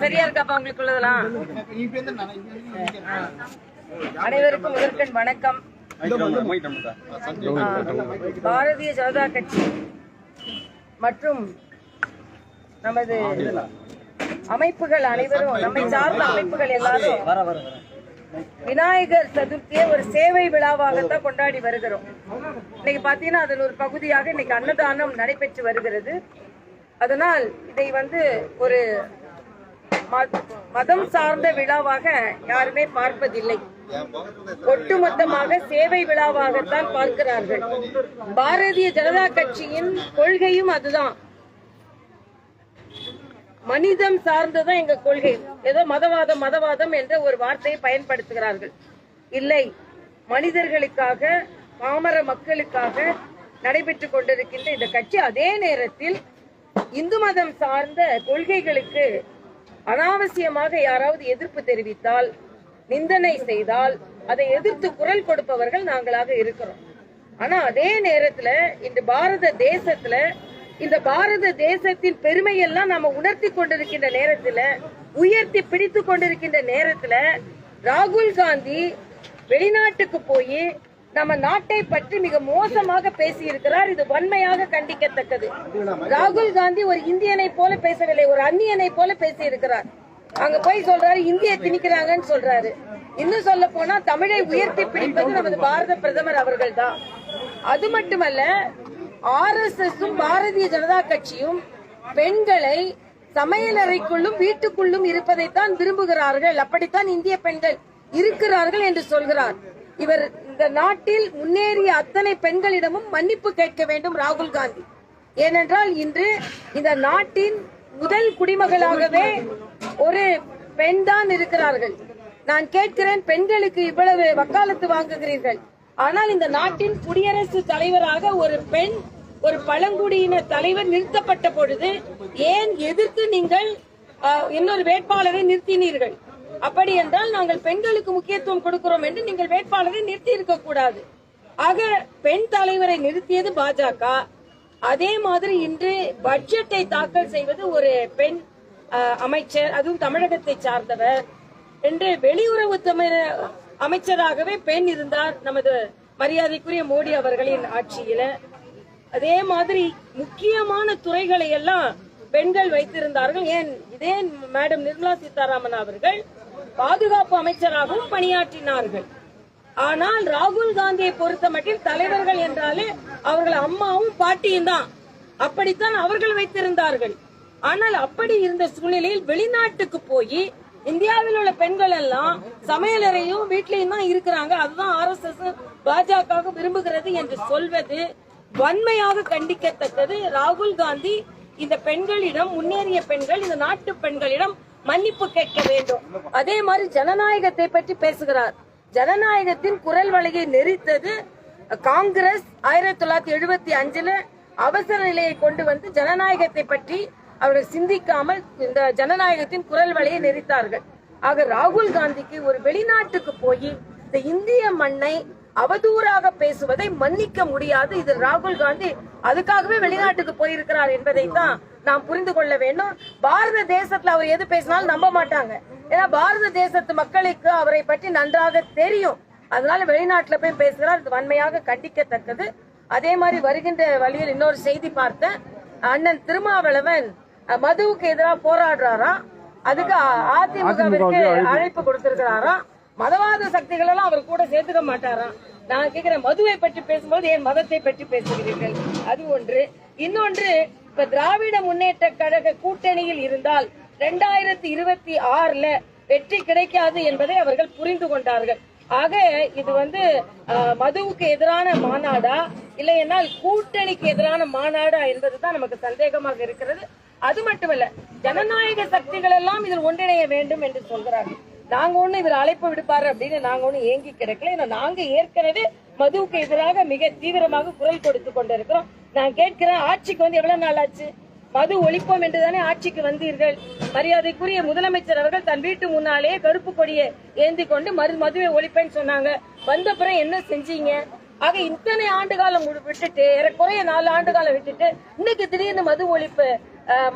சரியா இருக்காப்பா உங்களுக்கு உள்ளதெல்லாம்? அனைவருக்கும் முதற்கண் வணக்கம். பாரதிய ஜனதா கட்சி மற்றும் நமது அமைப்புகள் அனைவரும், நம்மை சார்ந்த அமைப்புகள் எல்லாரும் விநாயகர் சதுர்த்தியை ஒரு சேவை விழாவாகத்தான் கொண்டாடி வருகிறோம். இன்னைக்கு பாத்தீங்கன்னா அதன் ஒரு பகுதியாக இன்னைக்கு அன்னதானம் நடைபெற்று வருகிறது. அதனால் இதை ஒரு மதம் சார்ந்த விழாவாக யாருமே பார்ப்பதில்லை. ஒட்டுமொத்தமாக சேவை விழாவாகத்தான் பார்க்கிறார்கள். பாரதிய ஜனதா கட்சியின் கொள்கையும் அதுதான். மனிதம் சார்ந்ததான் எங்க கொள்கை. ஏதோ மதவாதம் என்ற ஒரு வார்த்தையை பயன்படுத்துகிறார்கள். இல்லை, மனிதர்களுக்காக, பாமர மக்களுக்காக நடைபெற்றுக் கொண்டிருக்கின்ற இந்த கட்சி அதே நேரத்தில் இந்து மதம் சார்ந்த கொள்கைகளுக்கு அனாவசியமாக யாராவது எதிர்ப்பு தெரிவித்தால், நிந்தனை செய்தால் அதை எதிர்த்து குரல் கொடுப்பவர்கள் நாங்களாக இருக்கிறோம். ஆனா அதே நேரத்துல இந்த பாரத தேசத்தின் பெருமையெல்லாம் நாம உணர்த்தி கொண்டிருக்கின்ற நேரத்துல, உயர்த்தி பிடித்து கொண்டிருக்கின்ற நேரத்துல ராகுல் காந்தி வெளிநாட்டுக்கு போய் நம்ம நாட்டை பற்றி மிக மோசமாக பேசி இருக்கிறார். இது வன்மையாக கண்டிக்கத்தக்கது. ராகுல் காந்தி ஒரு இந்தியனை போல பேசவில்லை, ஒரு அந்நியனை போல பேசி இருக்கிறார். அங்க போய் சொல்றாரு இந்திய திணிக்கிறாங்கன்னு சொல்றாரு. இன்னும் சொல்ல போனா தமிழை உயர்த்தி பிடிப்பது நமது பாரத பிரதமர் அவர்கள் தான். அது மட்டுமல்ல, RSSம் பாரதிய ஜனதா கட்சியும் பெண்களை சமையலறைக்குள்ளும் வீட்டுக்குள்ளும் இருப்பதைத்தான் விரும்புகிறார்கள். அப்படித்தான் இந்திய பெண்கள் இருக்கிறார்கள் என்று சொல்கிறார். இவர் இந்த நாட்டில் முன்னேறிய அத்தனை பெண்களிடமும் மன்னிப்பு கேட்க வேண்டும் ராகுல் காந்தி. ஏனென்றால் இன்று இந்த நாட்டின் முதல் குடிமகளாகவே ஒரு பெண் தான் இருக்கிறார்கள். நான் கேட்கிறேன், பெண்களுக்கு இவ்வளவு வக்காலத்து வாங்குகிறீர்கள், ஆனால் இந்த நாட்டின் குடியரசுத் தலைவராக ஒரு பெண், ஒரு பழங்குடியின தலைவர் நிறுத்தப்பட்ட பொழுது ஏன் எதிர்த்து நீங்கள் இன்னொரு வேட்பாளரை நிறுத்தினீர்கள்? அப்படி என்றால் நாங்கள் பெண்களுக்கு முக்கியத்துவம் கொடுக்கிறோம் என்று நீங்கள் வேட்பாளரை நிறுத்தி இருக்க கூடாது. ஆக பெண் தலைவரை நிறுத்தியது பாஜக. அதே மாதிரி இன்று பட்ஜெட்டை தாக்கல் செய்வது ஒரு பெண் அமைச்சர், அதுவும் தமிழகத்தை சார்ந்தவர் என்று. வெளியுறவு அமைச்சராகவே பெண் இருந்தார் நமது மரியாதைக்குரிய மோடி அவர்களின் ஆட்சியில. அதே மாதிரி முக்கியமான துறைகளை எல்லாம் பெண்கள் வைத்திருந்தார்கள். ஏன் இதே மேடம் நிர்மலா சீதாராமன் அவர்கள் பாதுகாப்பு அமைச்சராகவும் பணியாற்றினார்கள். ஆனால் ராகுல் காந்தியை பொறுத்த மட்டும் தலைவர்கள் என்றாலே அவர்கள் அம்மாவும் பாட்டியும் தான், அப்படித்தான் அவர்கள் வைத்திருந்தார்கள். ஆனால் அப்படி இருந்த சூழ்நிலையில் வெளிநாட்டுக்கு போய் இந்தியாவில் உள்ள பெண்கள் எல்லாம் சமையலறையும் வீட்லயும் தான் இருக்கிறாங்க, அதுதான் RSS பாஜக விரும்புகிறது என்று சொல்வது வன்மையாக கண்டிக்கத்தக்கது. ராகுல் காந்தி இந்த பெண்களிடம், முன்னேறிய பெண்கள், இந்த நாட்டு பெண்களிடம் மன்னிப்பு கேட்க வேண்டும். அதே மாதிரி ஜனநாயகத்தை பற்றி பேசுகிறார். ஜனநாயகத்தின் குரல் வளையை நெறித்தது காங்கிரஸ். 1975 அவசர நிலையை கொண்டு வந்து ஜனநாயகத்தை பற்றி அவர்கள் சிந்திக்காமல் இந்த ஜனநாயகத்தின் குரல் வளையை நெறித்தார்கள். ஆக ராகுல் காந்திக்கு ஒரு வெளிநாட்டுக்கு போய் இந்த இந்திய மண்ணை அவதூறாக பேசுவதை மன்னிக்க முடியாது. இது ராகுல் காந்தி அதுக்காகவே வெளிநாட்டுக்கு போயிருக்கிறார் என்பதை தான் நாம் புரிந்து கொள்ள வேண்டும். பாரத தேசத்துல அவர் எது பேசினாலும் நம்ப மாட்டாங்க. ஏன்னா பாரத தேசத்து மக்களுக்கு அவரை பற்றி நன்றாக தெரியும். அதனால வெளிநாட்டுல போய் பேசுகிறார். இது வன்மையாக கண்டிக்கத்தக்கது. அதே மாதிரி வருகின்ற வழியில் இன்னொரு செய்தி பார்த்தேன். அண்ணன் திருமாவளவன் மதுவுக்கு எதிராக போராடுறாராம். அதுக்கு அதிமுகவிற்கு அழைப்பு கொடுத்திருக்கிறாராம். மதவாத சக்திகள் எல்லாம் அவர் கூட சேர்த்துக்க மாட்டாராம். நான் கேட்கிறேன், மதுவை பற்றி பேசும்போது ஏன் மதத்தை பற்றி பேசுகிறீர்கள்? அது ஒன்று. இன்னொன்று, இப்ப திராவிட முன்னேற்ற கழக கூட்டணியில் இருந்தால் 2026 வெற்றி கிடைக்காது என்பதை அவர்கள் புரிந்து கொண்டார்கள். ஆக இது மதுவுக்கு எதிரான மாநாடா இல்லை என்றால் கூட்டணிக்கு எதிரான மாநாடா என்பதுதான் நமக்கு சந்தேகமாக இருக்கிறது. அது மட்டுமல்ல, ஜனநாயக சக்திகள் எல்லாம் இதில் ஒன்றிணைய வேண்டும் என்று சொல்கிறார்கள். நாங்க ஒண்ணு இவர் அழைப்பு விடுப்பாரு அப்படின்னு நாங்க ஒண்ணு ஏங்கி கிடக்கல. ஏன்னா நாங்க ஏற்கனவே மதுவுக்கு எதிராக மிக தீவிரமாக குரல் கொடுத்து கொண்டிருக்கிறோம். நான் கேட்கிறேன், ஆட்சிக்கு எவ்வளவு நாள் ஆச்சு? மது ஒழிப்போம் என்றுதானே ஆட்சிக்கு வந்தீர்கள். மரியாதைக்குரிய முதலமைச்சர் அவர்கள் தன் வீட்டு முன்னாலே கருப்பு கொடியை ஏந்தி கொண்டு மதுவை ஒழிப்பேன்னு சொன்னாங்க. வந்த பிறகு என்ன செஞ்சீங்க? ஆக இத்தனை ஆண்டு காலம் விட்டுட்டு ஏறக்குறைய 4 ஆண்டு காலம் விட்டுட்டு இன்னைக்கு திடீர்னு மது ஒழிப்பு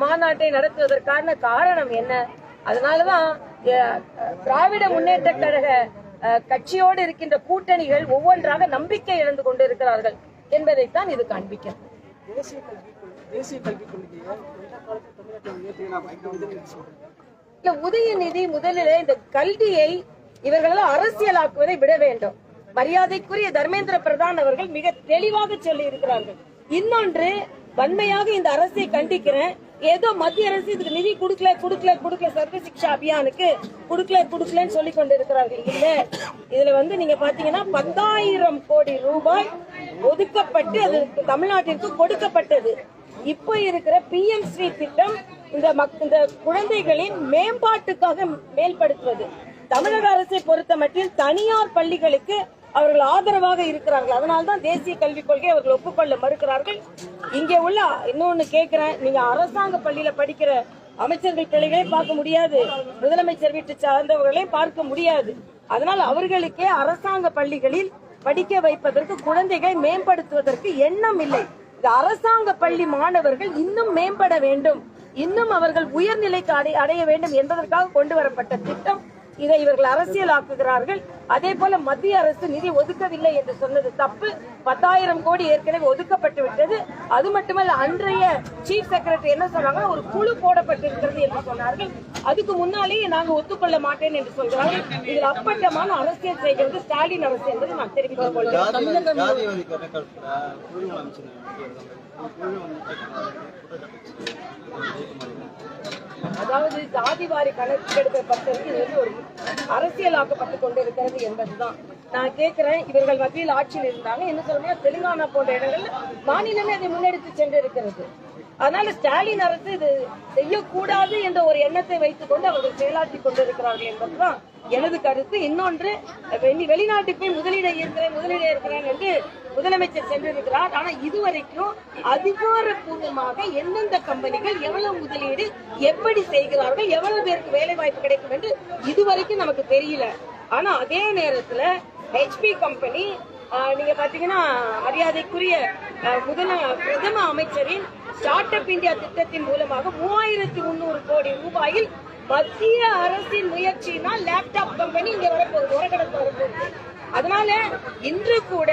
மாநாட்டை நடத்துவதற்கான காரணம் என்ன? அதனாலதான் திராவிட முன்னேற்ற கழக கட்சியோடு இருக்கின்ற கூட்டணிகள் ஒவ்வொன்றாக நம்பிக்கை இழந்து கொண்டிருக்கிறார்கள் என்பதைத்தான் இது காண்பிக்கிறது. உதயநிதி முதலில் இந்த கல்வியை இவர்களால் அரசியலாக்குவதை விட வேண்டும். மரியாதைக்குரிய தர்மேந்திர பிரதான் அவர்கள் மிக தெளிவாக சொல்லி இருக்கிறார்கள். இன்னொன்று, வன்மையாக இந்த அரசை கண்டிக்கிறேன். ஏதோ மத்திய அரசு இதுக்கு நிதி கொடுக்கல சர்வ சிக்ஷா அபியானுக்கு கொடுக்கலன்னு சொல்லி கொண்டிருக்கிறார்கள். இல்ல, இதுல நீங்க பாத்தீங்கன்னா 10,000 கோடி ரூபாய் ஒதுக்கப்பட்டு அது தமிழ்நாட்டிற்கு கொடுக்கப்பட்டது. இப்ப இருக்கிற PM-ஸ்ரீ திட்டம் இந்த குழந்தைகளின் மேம்பாட்டுக்காக மேம்படுத்துவது. தமிழக அரசை பொறுத்த மட்டில் தனியார் பள்ளிகளுக்கு அவர்கள் ஆதரவாக இருக்கிறார்கள். அதனால்தான் தேசிய கல்விக் கொள்கை அவர்கள் ஒப்புக்கொள்ள மறுக்கிறார்கள். இங்கே உள்ள இன்னொன்னு கேட்கிறேன், நீங்க அரசாங்க பள்ளியில படிக்கிற அமைச்சர்கள் பிள்ளைகளை பார்க்க முடியாது, முதலமைச்சர் வீட்டு சார்ந்தவர்களே பார்க்க முடியாது. அதனால் அவர்களுக்கே அரசாங்க பள்ளிகளில் படிக்க வைப்பதற்கு, குழந்தைகளை மேம்படுத்துவதற்கு எண்ணம் இல்லை. இந்த அரசாங்க பள்ளி மாணவர்கள் இன்னும் மேம்பட வேண்டும், இன்னும் அவர்கள் உயர்நிலைக்கு அடைய வேண்டும் என்பதற்காக கொண்டு வரப்பட்ட திட்டம். இதை இவர்கள் அரசியலாக்குகிறார்கள். அதே போல மத்திய அரசு நிதி ஒதுக்கவில்லை என்று சொன்னது தப்பு. 10,000 கோடி ஏற்கனவே ஒதுக்கப்பட்டு விட்டது. அது மட்டுமல்ல, அன்றைய சீஃப் செக்ரட்டரி என்ன சொன்னாங்க, ஒரு குழு போடப்பட்டிருக்கிறது என்று சொன்னார்கள். அதுக்கு முன்னாலேயே நாங்க ஒத்துக்கொள்ள மாட்டேன் என்று சொல்கிறார்கள். இதில் அப்பட்டமான அரசியல் செய்கிறது ஸ்டாலின் அரசு என்பதை நான் தெரிவித்துக் கொள்கிறேன். அதாவது ஜாதிவாரி கணக்கெடுப்பை பற்றி ஒரு அரசியலாக்கப்பட்டுக் கொண்டிருக்கிறது என்பதுதான் நான் கேட்கிறேன். இவர்கள் மத்தியில் ஆட்சியில் இருந்தாங்க, என்ன சொல்லுங்க, தெலுங்கானா போன்ற இடங்கள்ல மாநிலமே அதை முன்னெடுத்து சென்றிருக்கிறது. அதனால ஸ்டாலின் அரசு இது செய்யக்கூடாது என்ற ஒரு எண்ணத்தை வைத்துக் கொண்டு அவர்கள் செயலாற்றிக் கொண்டிருக்கிறார்கள் என்பதுதான் எனது கருத்து. இன்னொன்று, வெளிநாட்டுக்கு போய் முதலீடு இருக்கிறேன் என்று முதலமைச்சர் சென்றிருக்கிறார். ஆனா இதுவரைக்கும் அதிகாரப்பூர்வமாக எந்தெந்த கம்பெனிகள் எவ்வளவு முதலீடு எப்படி செய்கிறார்கள், எவ்வளவு பேருக்கு வேலை வாய்ப்பு கிடைக்கும் என்று இதுவரைக்கும் நமக்கு தெரியல. ஆனா அதே நேரத்துல HP கம்பெனி நீங்க பாத்தீங்கன்னா மரியாதைக்குரிய பிரதம அமைச்சரின் ஸ்டார்ட் அப் இந்தியா திட்டத்தின் மூலமாக 3,300 கோடி ரூபாயில் மத்திய அரசின் முயற்சியினால் லேப்டாப் கம்பெனி இங்க வரப்போகுது, உரகடத்து வரப்போகுது. அதனால இன்று கூட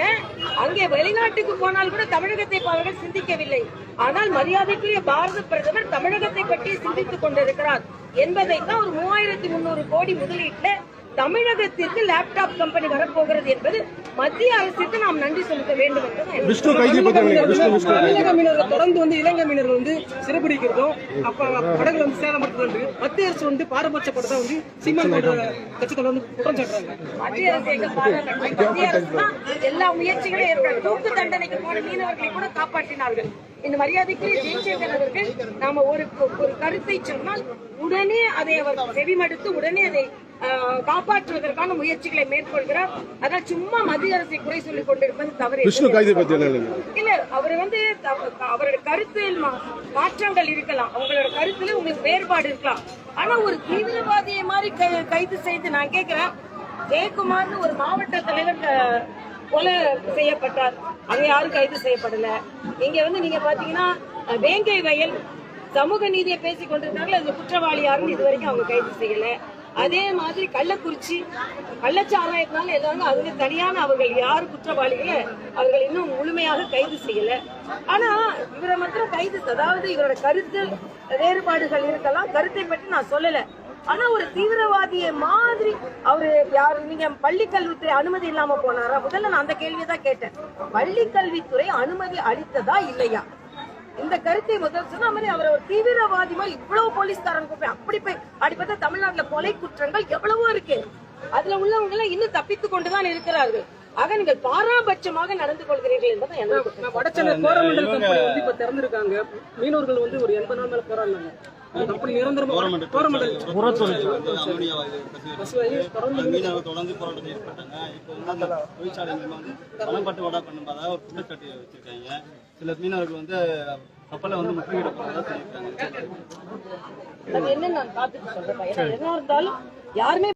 அங்கே வெளிநாட்டுக்கு போனால் கூட தமிழகத்தை அவர்கள் சிந்திக்கவில்லை. ஆனால் மரியாதைக்குரிய பாரத பிரதமர் தமிழகத்தை பற்றி சிந்தித்துக் கொண்டிருக்கிறார் என்பதைத்தான் ஒரு 3,300 கோடி முதலீட்டுல தமிழகத்திற்கு லேப்டாப் கம்பெனி வரப்போகிறது என்பது மத்திய அரசுக்கு நாம் நன்றி செலுத்த வேண்டும் என்று தமிழக மீனவர்கள் தொடர்ந்து இலங்கை மீனவர்கள் சிறைபிடிக்கிறதும் படகுல சேதப்படுத்துறது மத்திய அரசு பாரபட்சப்படுத்த சீமான் கட்சிகள் குற்றம் சாட்டுறாங்க. மத்திய அரசு தான் எல்லா முயற்சிகளையும் ஏற்றாங்க. தூக்கு தண்டனைக்கு போன மீனவர்களை கூட காப்பாற்றினார்கள். இந்த மரியாதைக்குரிய ஜெயசேகர் அவர்கள் நாம ஒரு கருத்தை சொன்னால் உடனே அதை அவர் செவிமடுத்து உடனே அதை காப்பாற்றுவதற்கான முயற்சிகளை மேற்கொள்கிறார். அதான் சும்மா மத்திய அரசை குறை சொல்லிக் கொண்டிருப்பது தவறு இல்ல. அவர் அவரோட கருத்தில் மாற்றங்கள் இருக்கலாம், அவங்களோட கருத்துல உங்களுக்கு வேறுபாடு இருக்கலாம். ஆனா ஒரு தீவிரவாதியை மாதிரி கைது செய்து நான் கேட்கிறேன், ஜெயக்குமார்னு ஒரு மாவட்ட தலைவர் கொலை செய்யப்பட்டார், அங்க யாரும் கைது செய்யப்படல. இங்க நீங்க பாத்தீங்கன்னா வேங்கை வயல் சமூக நீதியை பேசிக் கொண்டிருக்காங்க, அந்த குற்றவாளி யாருன்னு இது வரைக்கும் அவங்க கைது செய்யல. அதே மாதிரி கள்ளக்குறிச்சி கள்ளச்சாராயத்தினால எல்லாரும் அதுல தனியான அவர்கள் யாரு குற்றவாளிகளை அவர்கள் இன்னும் முழுமையாக கைது செய்யல. ஆனா இவரை மாத்திரம் கைது, அதாவது இவரோட கருத்து வேறுபாடுகள் இருக்கலாம், கருத்தை பற்றி நான் சொல்லல. ஆனா ஒரு தீவிரவாதியை மாதிரி அவரு யாரு, நீங்க பள்ளி கல்வித்துறை அனுமதி இல்லாம போனாரா? முதல்ல நான் அந்த கேள்வியை தான் கேட்டேன். பள்ளி கல்வித்துறை அனுமதி அளித்ததா இல்லையா? இந்த கருத்தை முதல் சொன்ன மாதிரி அவர் ஒரு தீவிரவாதி மாதிரி இவ்வளவு போலீஸ்காரன் அப்படி போய் அடிப்பட்ட தமிழ்நாட்டுல கொலை குற்றங்கள் எவ்வளவோ இருக்கு. அதுல உள்ளவங்க எல்லாம் இன்னும் தப்பித்துக் கொண்டுதான் இருக்கிறார்கள். ஆக நீங்கள் பாராபட்சமாக நடந்து கொள்கிறீர்கள் என்பதை எனக்கு வடசென்னை கோரமண்டல் கம்பெனி இப்ப திறந்திருக்காங்க. மீனவர்கள் ஒரு 80 நாள் மேல போராடினாங்க. கம்பெனி நிரந்தரமா கோரமண்டல் தொடர்ந்து போராட்டம் ஏற்பட்டாங்க. இப்போ தொழிற்சாலை பணப்பட்டு வடா பண்ணும்போதாக ஒரு குற்றச்சாட்டு வச்சிருக்காங்க. சில மீனவர்கள் கப்பலை முற்றுகையிட போறதா சொல்லியிருக்காங்க. அது என்ன நான் பார்த்துட்டு சொல்றேன். என்ன இருந்தாலும் யாருமே